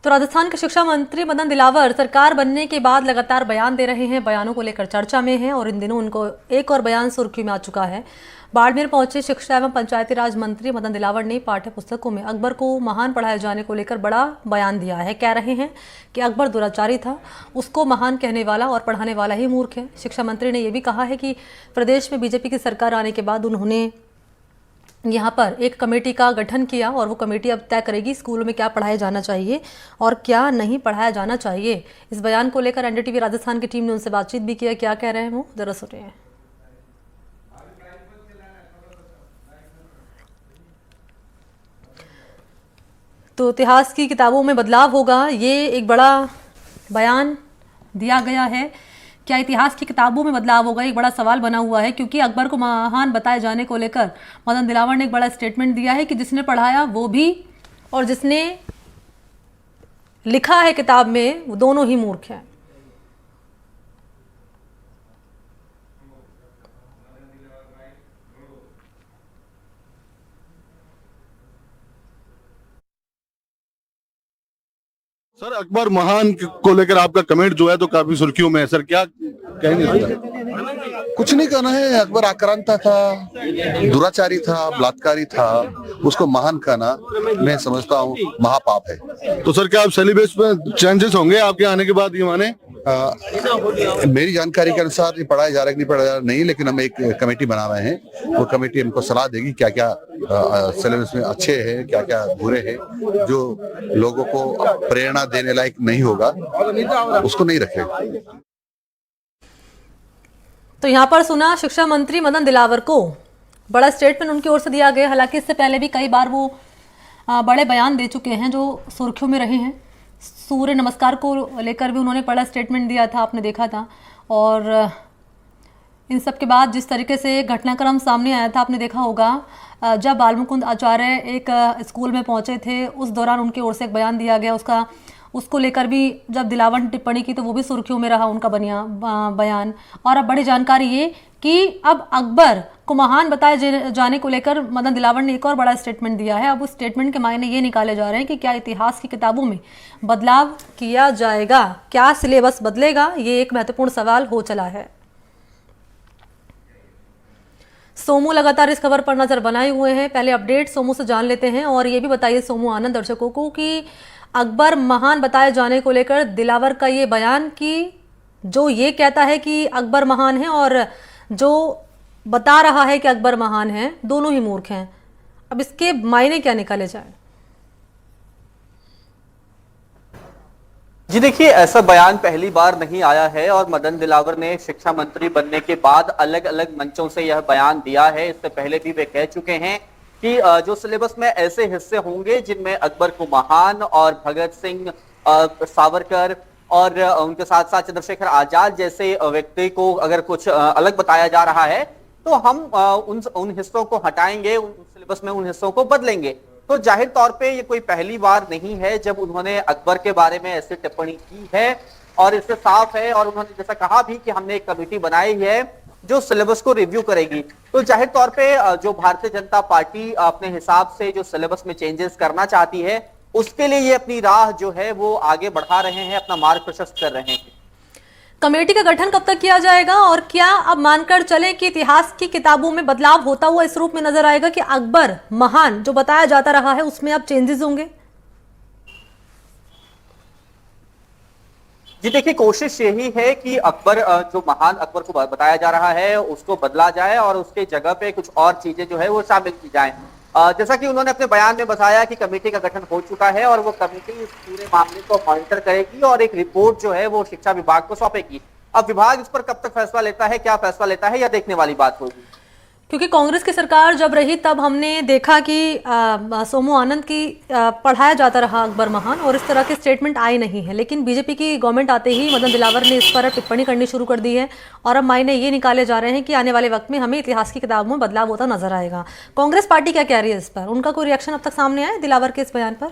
तो राजस्थान के शिक्षा मंत्री मदन दिलावर सरकार बनने के बाद लगातार बयान दे रहे हैं, बयानों को लेकर चर्चा में हैं और इन दिनों उनको एक और बयान सुर्खियों में आ चुका है। बाड़मेर पहुंचे शिक्षा एवं पंचायती राज मंत्री मदन दिलावर ने पाठ्य पुस्तकों में अकबर को महान पढ़ाए जाने को लेकर बड़ा बयान दिया है। कह रहे हैं कि अकबर दुराचारी था, उसको महान कहने वाला और पढ़ाने वाला ही मूर्ख है। शिक्षा मंत्री ने यह भी कहा है कि प्रदेश में बीजेपी की सरकार आने के बाद उन्होंने यहाँ पर एक कमेटी का गठन किया और वो कमेटी अब तय करेगी स्कूलों में क्या पढ़ाया जाना चाहिए और क्या नहीं पढ़ाया जाना चाहिए। इस बयान को लेकर एनडीटीवी राजस्थान की टीम ने उनसे बातचीत भी किया। क्या कह रहे हैं वो जरा सुनिए। तो इतिहास की किताबों में बदलाव होगा, ये एक बड़ा बयान दिया गया है। क्या इतिहास की किताबों में बदलाव होगा, एक बड़ा सवाल बना हुआ है, क्योंकि अकबर को महान बताए जाने को लेकर मदन दिलावर ने एक बड़ा स्टेटमेंट दिया है कि जिसने पढ़ाया वो भी और जिसने लिखा है किताब में वो दोनों ही मूर्ख हैं। सर, अकबर महान को लेकर आपका कमेंट जो है तो काफी सुर्खियों में है सर, क्या कहेंगे? कुछ नहीं कहना है। अकबर आक्रांता था, दुराचारी था, बलात्कारी था, उसको महान कहना मैं समझता हूँ महापाप है। तो सर क्या आप सिलेबस में चेंजेस होंगे आपके आने के बाद, ये माने? मेरी जानकारी के अनुसार ये पढ़ाया जा रहा है कि नहीं पढ़ाया जा रहा नहीं, लेकिन हम एक कमेटी बना रहे हैं। वो कमेटी हमको सलाह देगी क्या क्या सिलेबस में अच्छे हैं, क्या क्या बुरे हैं, जो लोगों को प्रेरणा देने लायक नहीं होगा उसको नहीं रखेगा। तो यहाँ पर सुना शिक्षा मंत्री मदन दिलावर को, बड़ा स्टेटमेंट उनकी ओर से दिया गया। हालांकि इससे पहले भी कई बार वो बड़े बयान दे चुके हैं जो सुर्खियों में रहे हैं। सूर्य नमस्कार को लेकर भी उन्होंने बड़ा स्टेटमेंट दिया था, आपने देखा था। और इन सब के बाद जिस तरीके से घटनाक्रम सामने आया था, आपने देखा होगा, जब बालमुकुंद आचार्य एक स्कूल में पहुंचे थे उस दौरान उनकी ओर से एक बयान दिया गया। उसको लेकर भी जब दिलावर ने टिप्पणी की तो वो भी सुर्खियों में रहा उनका बयान। और अब बड़ी जानकारी ये कि अब अकबर को महान बताए जाने को लेकर मदन दिलावर ने एक और बड़ा स्टेटमेंट दिया है। अब उस स्टेटमेंट के मायने ये निकाले जा रहे हैं कि क्या इतिहास की किताबों में बदलाव किया जाएगा, क्या सिलेबस बदलेगा, ये एक महत्वपूर्ण सवाल हो चला है। सोमू लगातार इस खबर पर नजर बनाए हुए हैं। पहले अपडेट सोमू से जान लेते हैं और ये भी बताइए सोमू आनंद दर्शकों को कि अकबर महान बताए जाने को लेकर दिलावर का ये बयान कि जो ये कहता है कि अकबर महान है और जो बता रहा है कि अकबर महान है, दोनों ही मूर्ख हैं। अब इसके मायने क्या निकाले जाए? जी देखिए, ऐसा बयान पहली बार नहीं आया है और मदन दिलावर ने शिक्षा मंत्री बनने के बाद अलग अलग मंचों से यह बयान दिया है। इससे पहले भी वे कह चुके हैं कि जो सिलेबस में ऐसे हिस्से होंगे जिनमें अकबर को महान और भगत सिंह, सावरकर और उनके साथ साथ चंद्रशेखर आजाद जैसे व्यक्ति को अगर कुछ अलग बताया जा रहा है तो हम उन हिस्सों को हटाएंगे, उन सिलेबस में उन हिस्सों को बदलेंगे। तो जाहिर तौर पे ये कोई पहली बार नहीं है जब उन्होंने अकबर के बारे में ऐसी टिप्पणी की है और इससे साफ है। और उन्होंने जैसा कहा भी कि हमने एक कमेटी बनाई है जो सिलेबस को रिव्यू करेगी। तो जाहिर तौर पे जो भारतीय जनता पार्टी अपने हिसाब से जो सिलेबस में चेंजेस करना चाहती है उसके लिए ये अपनी राह जो है वो आगे बढ़ा रहे हैं, अपना मार्ग प्रशस्त कर रहे हैं। कमेटी का गठन कब तक किया जाएगा और क्या अब मानकर चले कि इतिहास की किताबों में बदलाव होता हुआ इस रूप में नजर आएगा कि अकबर महान जो बताया जाता रहा है उसमें अब चेंजेस होंगे? जी देखिए, कोशिश यही है कि अकबर जो महान अकबर को बताया जा रहा है उसको बदला जाए और उसके जगह पे कुछ और चीजें जो है वो शामिल की जाएं। जैसा कि उन्होंने अपने बयान में बताया कि कमेटी का गठन हो चुका है और वो कमेटी इस पूरे मामले को मॉनिटर करेगी और एक रिपोर्ट जो है वो शिक्षा विभाग को सौंपेगी। अब विभाग इस पर कब तक फैसला लेता है, क्या फैसला लेता है, यह देखने वाली बात होगी। क्योंकि कांग्रेस की सरकार जब रही तब हमने देखा कि सोमू आनंद की पढ़ाया जाता रहा अकबर महान और इस तरह के स्टेटमेंट आए नहीं है। लेकिन बीजेपी की गवर्नमेंट आते ही मदन दिलावर ने इस पर टिप्पणी करनी शुरू कर दी है और अब मायने ये निकाले जा रहे हैं कि आने वाले वक्त में हमें इतिहास की किताबों में बदलाव होता नजर आएगा। कांग्रेस पार्टी क्या कह रही है इस पर? उनका कोई रिएक्शन अब तक सामने आया दिलावर के इस बयान पर?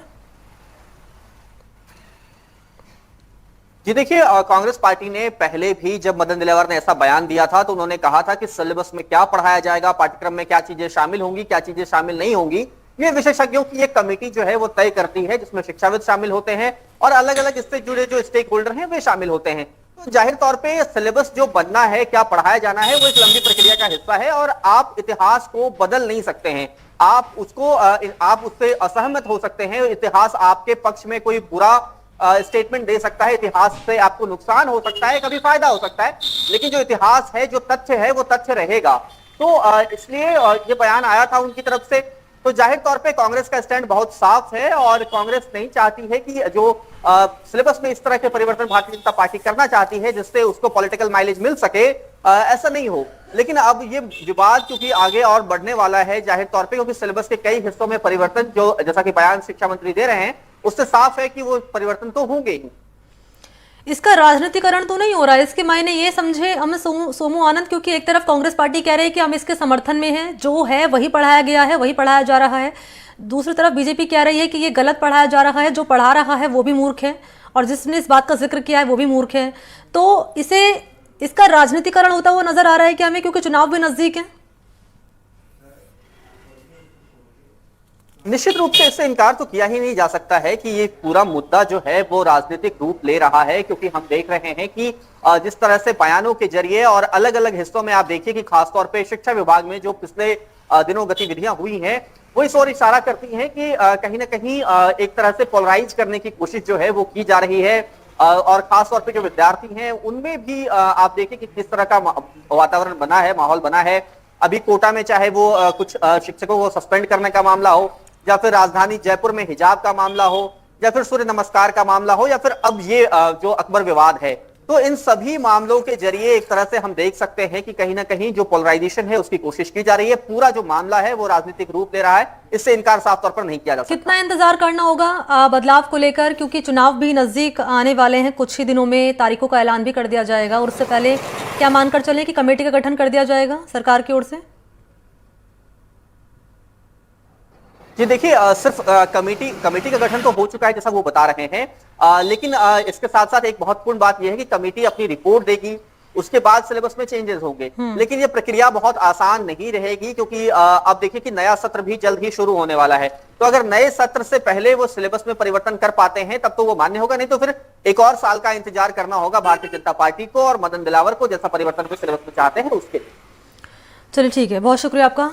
जी देखिए, कांग्रेस पार्टी ने पहले भी जब मदन दिलावर ने ऐसा बयान दिया था तो उन्होंने कहा था कि सिलेबस में क्या पढ़ाया जाएगा, पाठ्यक्रम में क्या चीजें शामिल होंगी, क्या चीजें शामिल नहीं होंगी, ये विशेषज्ञों की एक कमेटी जो है वो तय करती है, जिसमें शिक्षाविद शामिल होते हैं और अलग अलग इससे जुड़े जो स्टेक होल्डर हैं वे शामिल होते हैं। तो जाहिर तौर पे सिलेबस जो बनना है, क्या पढ़ाया जाना है, वो एक लंबी प्रक्रिया का हिस्सा है और आप इतिहास को बदल नहीं सकते हैं। आप उससे असहमत हो सकते हैं, इतिहास आपके पक्ष में कोई बुरा स्टेटमेंट दे सकता है, इतिहास से आपको नुकसान हो सकता है, कभी फायदा हो सकता है, लेकिन जो इतिहास है, जो तथ्य है, वो तथ्य रहेगा। तो इसलिए ये बयान आया था उनकी तरफ से। तो जाहिर तौर पे कांग्रेस का स्टैंड बहुत साफ है और कांग्रेस नहीं चाहती है कि जो सिलेबस में इस तरह के परिवर्तन भारतीय जनता पार्टी करना चाहती है जिससे उसको पॉलिटिकल माइलेज मिल सके, ऐसा नहीं हो। लेकिन अब ये विवाद क्योंकि आगे और बढ़ने वाला है जाहिर तौर पे, क्योंकि सिलेबस के कई हिस्सों में परिवर्तन, जो जैसा कि बयान शिक्षा मंत्री दे रहे हैं, उससे साफ है कि वो परिवर्तन तो होंगे ही। इसका राजनीतिकरण तो नहीं हो रहा है? इसके मायने ये समझे हम सोमू आनंद, क्योंकि एक तरफ कांग्रेस पार्टी कह रही है कि हम इसके समर्थन में हैं, जो है वही पढ़ाया गया है, वही पढ़ाया जा रहा है। दूसरी तरफ बीजेपी कह रही है कि ये गलत पढ़ाया जा रहा है, जो पढ़ा रहा है वो भी मूर्ख है और जिसने इस बात का जिक्र किया है वो भी मूर्ख है। तो इसका राजनीतिकरण होता हुआ नजर आ रहा है क्या हमें, क्योंकि चुनाव भी नजदीक है? निश्चित रूप से इससे इनकार तो किया ही नहीं जा सकता है कि ये पूरा मुद्दा जो है वो राजनीतिक रूप ले रहा है, क्योंकि हम देख रहे हैं कि जिस तरह से बयानों के जरिए और अलग अलग हिस्सों में आप देखिए कि खासतौर पे शिक्षा विभाग में जो पिछले दिनों गतिविधियां हुई हैं वो इस ओर इशारा करती हैं कि कहीं ना कहीं एक तरह से पोलराइज करने की कोशिश जो है वो की जा रही है। और खासतौर पे जो विद्यार्थी हैं उनमें भी आप देखिए कि किस तरह का वातावरण बना है, माहौल बना है। अभी कोटा में चाहे वो कुछ शिक्षकों को सस्पेंड करने का मामला हो, या फिर राजधानी जयपुर में हिजाब का मामला हो, या फिर सूर्य नमस्कार का मामला हो, या फिर अब ये जो अकबर विवाद है, तो इन सभी मामलों के जरिए एक तरह से हम देख सकते हैं कि कहीं ना कहीं जो पोलराइजेशन है उसकी कोशिश की जा रही है। पूरा जो मामला है वो राजनीतिक रूप ले रहा है, इससे इनकार साफ तौर पर नहीं किया जा सकता। कितना इंतजार करना होगा बदलाव को लेकर, क्योंकि चुनाव भी नजदीक आने वाले हैं, कुछ ही दिनों में तारीखों का ऐलान भी कर दिया जाएगा और उससे पहले क्या मानकर चले कि कमेटी का गठन कर दिया जाएगा सरकार की ओर से? जी देखिए, सिर्फ कमेटी का गठन तो हो चुका है जैसा वो बता रहे हैं, लेकिन इसके साथ साथ एक महत्वपूर्ण बात यह है कि कमेटी अपनी रिपोर्ट देगी, उसके बाद सिलेबस में चेंजेस होंगे। लेकिन ये प्रक्रिया बहुत आसान नहीं रहेगी, क्योंकि अब देखिए कि नया सत्र भी जल्द ही शुरू होने वाला है। तो अगर नए सत्र से पहले वो सिलेबस में परिवर्तन कर पाते हैं तब तो वो मान्य होगा, नहीं तो फिर एक और साल का इंतजार करना होगा भारतीय जनता पार्टी को और मदन दिलावर को, जैसा परिवर्तन को सिलेबस में चाहते हैं उसके। चलिए ठीक है, बहुत शुक्रिया आपका।